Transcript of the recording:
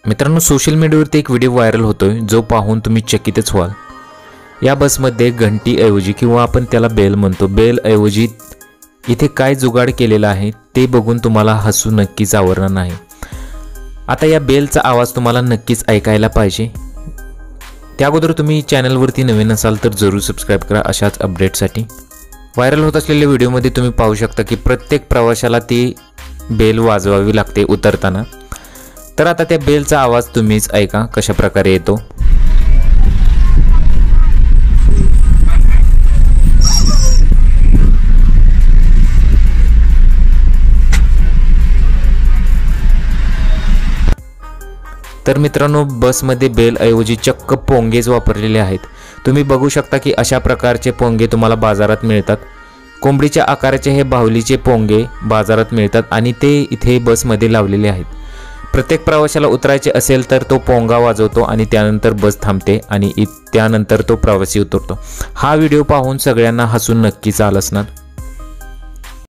मित्रांनो, सोशल मीडियावरती एक व्हिडिओ व्हायरल होतोय जो पाहून तुम्ही चकितच व्हाल। या बसमध्ये घंटीऐवजी किंवा आपण त्याला बेल म्हणतो, बेलऐवजी इथे काय जुगाड केलेला आहे ते बघून तुम्हाला हसू नक्कीच आवरणार नाही। आता या बेलचा आवाज तुम्हाला नक्कीच ऐकायला पाहिजे। त्या अगोदर तुम्ही चॅनलवरती नवीन असाल तर जरूर सबस्क्राइब करा अशाच अपडेटसाठी। व्हायरल होत असलेल्या व्हिडिओमध्ये तुम्ही पाहू शकता की प्रत्येक प्रवाशाला ती बेल वाजवावी लागते उतरताना। तर आता त्या बेलचा आवाज तुम्हीच ऐका कशा प्रकारे येतो। तर मित्रांनो, बसमध्ये बेलऐवजी चक्क पोंगेच वापरलेले आहेत। तुम्ही बघू शकता की अशा प्रकारचे पोंगे तुम्हाला बाजारात मिळतात। कोंबडीच्या आकाराचे हे बाहुलीचे पोंगे बाजारात मिळतात आणि ते इथे बसमध्ये लावलेले आहेत। प्रत्येक प्रवाशाला उतरायचे असेल तर तो पोंगा वाजवतो आणि त्यानंतर बस थांबते आणि त्यानंतर तो प्रवासी उतरतो। हा व्हिडिओ पाहून सगळ्यांना हसून नक्कीच आलं असणार।